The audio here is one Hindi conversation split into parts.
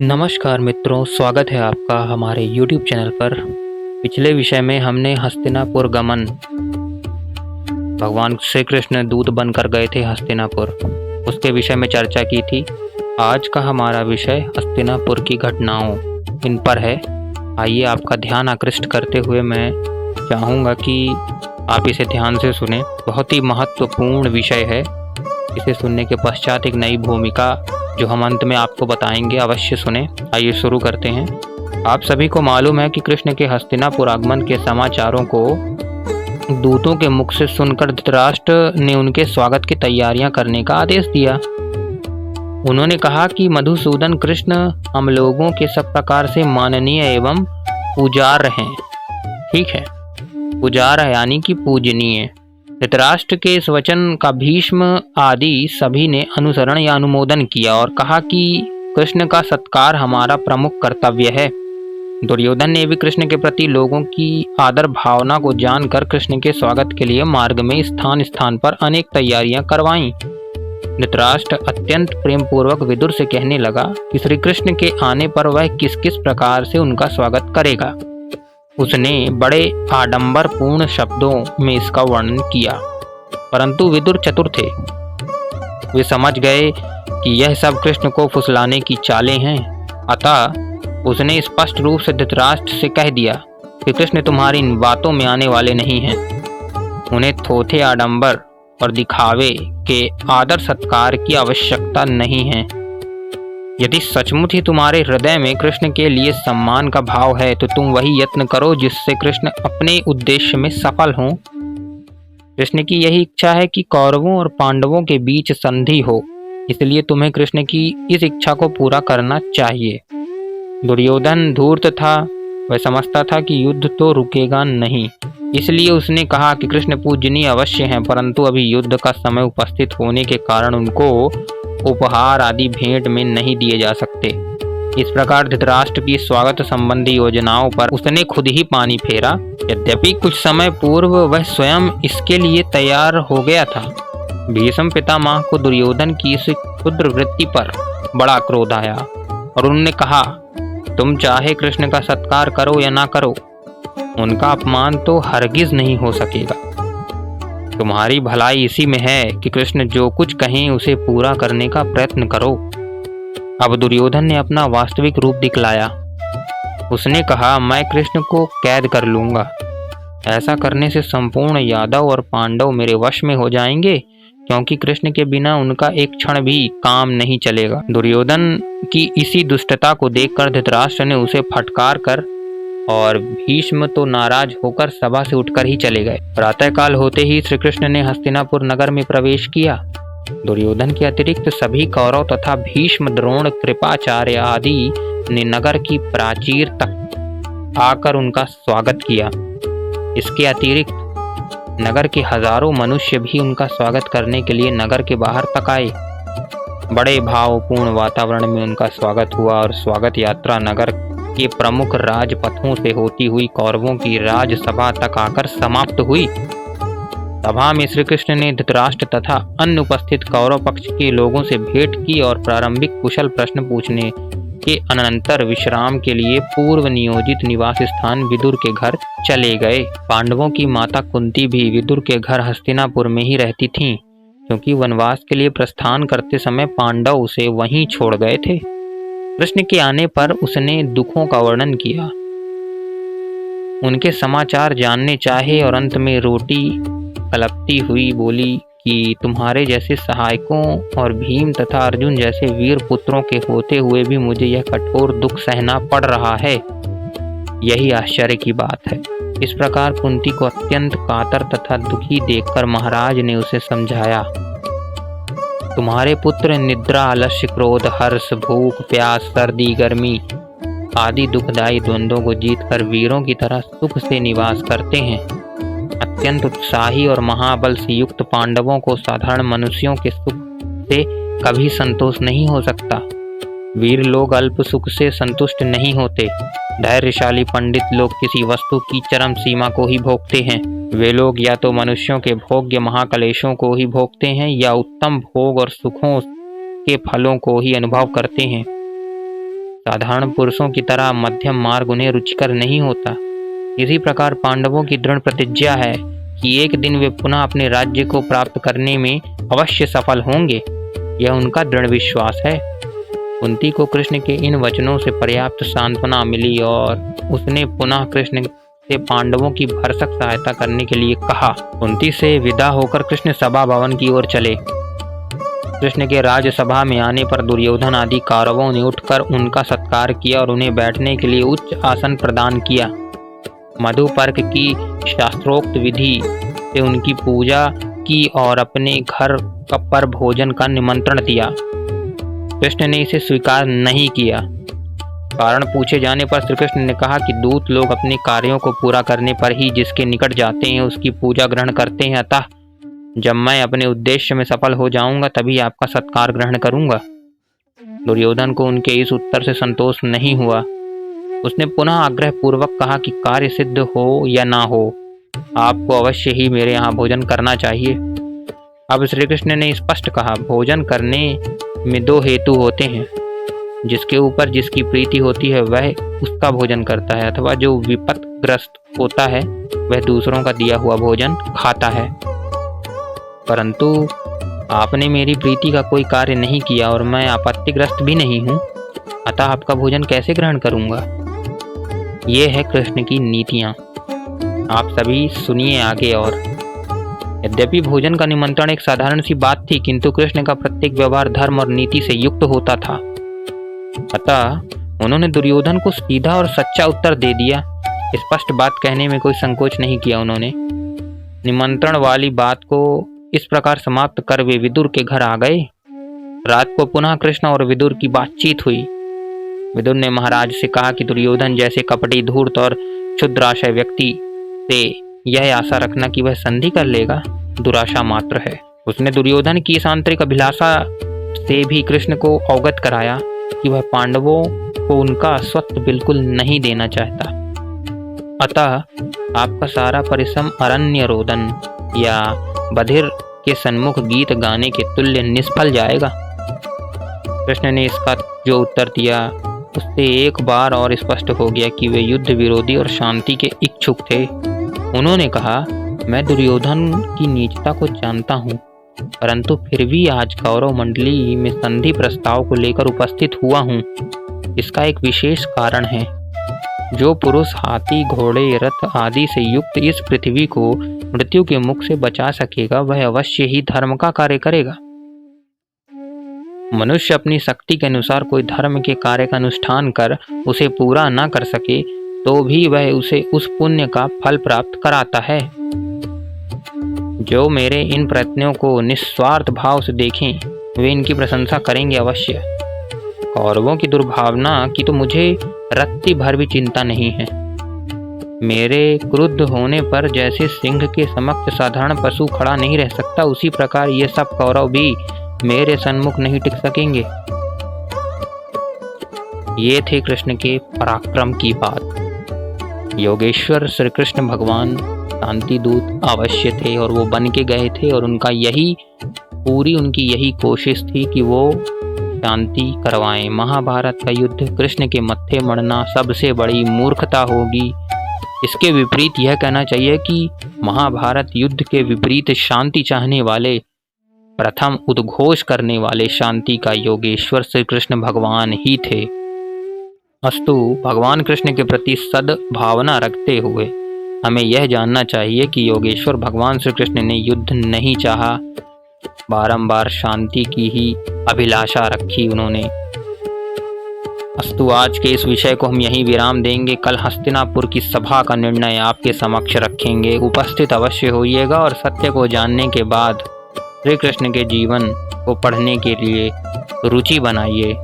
नमस्कार मित्रों, स्वागत है आपका हमारे YouTube चैनल पर। पिछले विषय में हमने हस्तिनापुर गमन, भगवान श्री कृष्ण दूत बनकर गए थे हस्तिनापुर, उसके विषय में चर्चा की थी। आज का हमारा विषय हस्तिनापुर की घटनाओं इन पर है। आइए आपका ध्यान आकृष्ट करते हुए मैं चाहूँगा कि आप इसे ध्यान से सुने। बहुत ही महत्वपूर्ण विषय है। इसे सुनने के पश्चात एक नई भूमिका जो हम अंत में आपको बताएंगे, अवश्य सुने। आइए शुरू करते हैं। आप सभी को मालूम है कि कृष्ण के हस्तिनापुर आगमन के समाचारों को दूतों के मुख से सुनकर धृतराष्ट्र ने उनके स्वागत की तैयारियां करने का आदेश दिया। उन्होंने कहा कि मधुसूदन कृष्ण हम लोगों के सब प्रकार से माननीय एवं पूज्यार्ह हैं। ठीक है, पूज्यार्ह यानी कि पूजनीय। धृतराष्ट्र के इस वचन का भीष्म आदि सभी ने अनुसरण या अनुमोदन किया और कहा कि कृष्ण का सत्कार हमारा प्रमुख कर्तव्य है। दुर्योधन ने भी कृष्ण के प्रति लोगों की आदर भावना को जानकर कृष्ण के स्वागत के लिए मार्ग में स्थान स्थान पर अनेक तैयारियां करवाईं। धृतराष्ट्र अत्यंत प्रेम पूर्वक विदुर से कहने लगा कि श्री कृष्ण के आने पर वह किस किस प्रकार से उनका स्वागत करेगा। उसने बड़े आडंबर पूर्ण शब्दों में इसका वर्णन किया, परंतु विदुर चतुर थे। वे समझ गए कि यह सब कृष्ण को फुसलाने की चालें हैं। अतः उसने स्पष्ट रूप से धृतराष्ट्र से कह दिया कि कृष्ण तुम्हारी इन बातों में आने वाले नहीं हैं। उन्हें थोथे आडंबर और दिखावे के आदर सत्कार की आवश्यकता नहीं है। यदि सचमुच ही तुम्हारे हृदय में कृष्ण के लिए सम्मान का भाव है तो तुम वही यत्न करो जिससे कृष्ण अपने उद्देश्य में सफल हों। कृष्ण की यही इच्छा है कि कौरवों और पांडवों के बीच संधि हो, इसलिए तुम्हें कृष्ण की इस इच्छा को पूरा करना चाहिए। दुर्योधन धूर्त था, वह समझता था कि युद्ध तो रुकेगा नहीं, इसलिए उसने कहा कि कृष्ण पूजनीय अवश्य हैं, परंतु अभी युद्ध का समय उपस्थित होने के कारण उनको उपहार आदि भेंट में नहीं दिए जा सकते। इस प्रकार धृतराष्ट्र की स्वागत संबंधी योजनाओं पर उसने खुद ही पानी फेरा। यद्यपि कुछ समय पूर्व वह स्वयं इसके लिए तैयार हो गया था। भीष्म पितामह को दुर्योधन की इस क्षुद्र वृत्ति पर बड़ा क्रोध आया और उन्होंने कहा, तुम चाहे कृष्ण का सत्कार करो या ना करो, उनका अपमान तो हरगिज नहीं हो सकेगा। तुम्हारी भलाई इसी में है कि कृष्ण जो कुछ कहें उसे पूरा करने का प्रयत्न करो। अब दुर्योधन ने अपना वास्तविक रूप दिखलाया। उसने कहा, मैं कृष्ण को कैद कर लूंगा। ऐसा करने से संपूर्ण यादव और पांडव मेरे वश में हो जाएंगे, क्योंकि कृष्ण के बिना उनका एक क्षण भी काम नहीं चलेगा। दुर्योधन की इसी दुष्टता को देखकर धृतराष्ट्र ने उसे फटकार कर और भीष्म तो नाराज होकर सभा से उठकर ही चले गए। प्रातःकाल होते ही श्री कृष्ण ने हस्तिनापुर नगर में प्रवेश किया। दुर्योधन के अतिरिक्त सभी कौरव तथा भीष्म, द्रोण, कृपाचार्य आदि ने नगर की प्राचीर तक आकर उनका स्वागत किया। इसके अतिरिक्त नगर के हजारों मनुष्य भी उनका स्वागत करने के लिए नगर के बाहर तक आए। बड़े भावपूर्ण वातावरण में उनका स्वागत हुआ और स्वागत यात्रा नगर के प्रमुख राजपथों से होती हुई कौरवों की राजसभा तक आकर समाप्त हुई। सभा में श्री कृष्ण ने धृतराष्ट्र तथा अन्य उपस्थित कौरव पक्ष के लोगों से भेंट की और प्रारंभिक कुशल प्रश्न पूछने के अनंतर विश्राम के लिए पूर्व नियोजित निवास स्थान विदुर के घर चले गए। पांडवों की माता कुंती भी विदुर के घर हस्तिनापुर में ही रहती थीं, क्योंकि वनवास के लिए प्रस्थान करते समय पांडव उसे वहीं छोड़ गए थे। कृष्ण के आने पर उसने दुखों का वर्णन किया, उनके समाचार जानने चाहे और अंत में रोटी कलपती हुई बोली कि तुम्हारे जैसे सहायकों और भीम तथा अर्जुन जैसे वीर पुत्रों के होते हुए भी मुझे यह कठोर दुख सहना पड़ रहा है। यही आश्चर्य की बात है। इस प्रकार कुंती को अत्यंत कातर तथा दुखी देखकर महाराज ने उसे समझाया, तुम्हारे पुत्र निद्रा, आलस्य, क्रोध, हर्ष, भूख, प्यास, सर्दी, गर्मी आदि दुखदायी द्वंद्वों को जीतकर वीरों की तरह सुख से निवास करते हैं। अत्यंत उत्साही और महाबल से युक्त पांडवों को साधारण मनुष्यों के सुख से कभी संतोष नहीं हो सकता। वीर लोग अल्प सुख से संतुष्ट नहीं होते। धैर्यशाली पंडित लोग किसी वस्तु की चरम सीमा को ही भोगते हैं। वे लोग या तो मनुष्यों के भोग्य महाकलेशों को ही भोगते हैं या उत्तम भोग और सुखों के फलों को ही अनुभव करते हैं। साधारण पुरुषों की तरह मध्यम मार्ग उन्हें रुचिकर नहीं होता। इसी प्रकार पांडवों की दृढ़ प्रतिज्ञा है कि एक दिन वे पुनः अपने राज्य को प्राप्त करने में अवश्य सफल होंगे। यह उनका दृढ़ विश्वास है। कुंती को कृष्ण के इन वचनों से पर्याप्त सांत्वना मिली और उसने पुनः कृष्ण से पांडवों की भरसक सहायता करने के लिए कहा। कुंती से विदा होकर कृष्ण सभा भवन की ओर चले। कृष्ण के राजसभा में आने पर दुर्योधन आदि कौरवों ने उठकर उनका सत्कार किया और उन्हें बैठने के लिए उच्च आसन प्रदान किया। मधुपर्क की शास्त्रोक्त विधि से उनकी पूजा की और अपने घर पर भोजन का निमंत्रण दिया। कृष्ण ने इसे स्वीकार नहीं किया। कारण पूछे जाने पर श्री कृष्ण ने कहा कि दूत लोग अपने कार्यों को पूरा करने पर ही जिसके निकट जाते हैं उसकी पूजा ग्रहण करते हैं। अतः जब मैं अपने उद्देश्य में सफल हो जाऊंगा तभी आपका सत्कार ग्रहण करूंगा। दुर्योधन को उनके इस उत्तर से संतोष नहीं हुआ। उसने पुनः आग्रह पूर्वक कहा कि कार्य सिद्ध हो या ना हो, आपको अवश्य ही मेरे यहाँ भोजन करना चाहिए। अब श्री कृष्ण ने स्पष्ट कहा, भोजन करने में दो हेतु होते हैं। जिसके ऊपर जिसकी प्रीति होती है वह उसका भोजन करता है, अथवा जो विपत्तिग्रस्त होता है वह दूसरों का दिया हुआ भोजन खाता है। परंतु आपने मेरी प्रीति का कोई कार्य नहीं किया और मैं आपत्तिग्रस्त भी नहीं हूँ, अतः आपका भोजन कैसे ग्रहण करूँगा। ये है कृष्ण की नीतियाँ। आप सभी सुनिए आगे। और यद्यपि भोजन का निमंत्रण एक साधारण सी बात थी, किंतु कृष्ण का प्रत्येक व्यवहार धर्म और नीति से युक्त होता था। अतः उन्होंने दुर्योधन को सीधा और सच्चा उत्तर दे दिया। स्पष्ट बात कहने में कोई संकोच नहीं किया। उन्होंने निमंत्रण वाली बात को इस प्रकार समाप्त कर वे विदुर के घर आ गए। रात को पुनः कृष्ण और विदुर की बातचीत हुई। विदुर ने महाराज से कहा कि दुर्योधन जैसे कपटी, धूर्त और क्षुद्राशय व्यक्ति से यह आशा रखना कि वह संधि कर लेगा दुराशा मात्र है। उसने दुर्योधन की इस आंतरिक अभिलाषा से भी कृष्ण को अवगत कराया कि वह पांडवों को उनका स्वत्व बिल्कुल नहीं देना चाहता। अतः आपका सारा परिश्रम अरण्य रोदन या बधिर के सन्मुख गीत गाने के तुल्य निष्फल जाएगा। कृष्ण ने इसका जो उत्तर दिया उससे एक बार और स्पष्ट हो गया कि वे युद्ध विरोधी और शांति के इच्छुक थे। उन्होंने कहा, मैं दुर्योधन की नीचता को जानता हूँ, परंतु फिर भी आज कौरव मंडली में संधि प्रस्ताव को लेकर उपस्थित हुआ हूँ। इसका एक विशेष कारण है। जो पुरुष हाथी, घोड़े, रथ आदि से युक्त इस पृथ्वी को मृत्यु के मुख से बचा सकेगा वह अवश्य ही धर्म का कार्य करेगा। मनुष्य अपनी शक्ति के अनुसार कोई धर्म के कार्य का अनुष्ठान कर उसे पूरा न कर सके तो भी वह उसे उस पुण्य का फल प्राप्त कराता है। जो मेरे इन प्रयत्नों को निस्वार्थ भाव से देखें वे इनकी प्रशंसा करेंगे अवश्य। कौरवों की दुर्भावना की तो मुझे रत्ती भर भी चिंता नहीं है। मेरे क्रुद्ध होने पर जैसे सिंह के समक्ष साधारण पशु खड़ा नहीं रह सकता, उसी प्रकार ये सब कौरव भी मेरे सन्मुख नहीं टिक सकेंगे। ये थे कृष्ण के पराक्रम की बात। योगेश्वर श्री कृष्ण भगवान शांति दूत अवश्य थे और वो बन के गए थे, और उनका उनकी यही कोशिश थी कि वो शांति करवाएं। महाभारत का युद्ध कृष्ण के मत्थे मढ़ना सबसे बड़ी मूर्खता होगी। इसके विपरीत यह कहना चाहिए कि महाभारत युद्ध के विपरीत शांति चाहने वाले, प्रथम उद्घोष करने वाले शांति का योगेश्वर श्री कृष्ण भगवान ही थे। अस्तु, भगवान कृष्ण के प्रति सद्भावना रखते हुए हमें यह जानना चाहिए कि योगेश्वर भगवान श्री कृष्ण ने युद्ध नहीं चाहा, बारंबार शांति की ही अभिलाषा रखी उन्होंने। अस्तु, आज के इस विषय को हम यहीं विराम देंगे। कल हस्तिनापुर की सभा का निर्णय आपके समक्ष रखेंगे। उपस्थित अवश्य होइएगा और सत्य को जानने के बाद श्री कृष्ण के जीवन को पढ़ने के लिए रुचि बनाइए।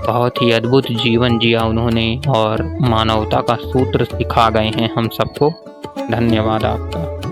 बहुत ही अद्भुत जीवन जिया उन्होंने और मानवता का सूत्र सिखा गए हैं हम सबको। धन्यवाद आपका।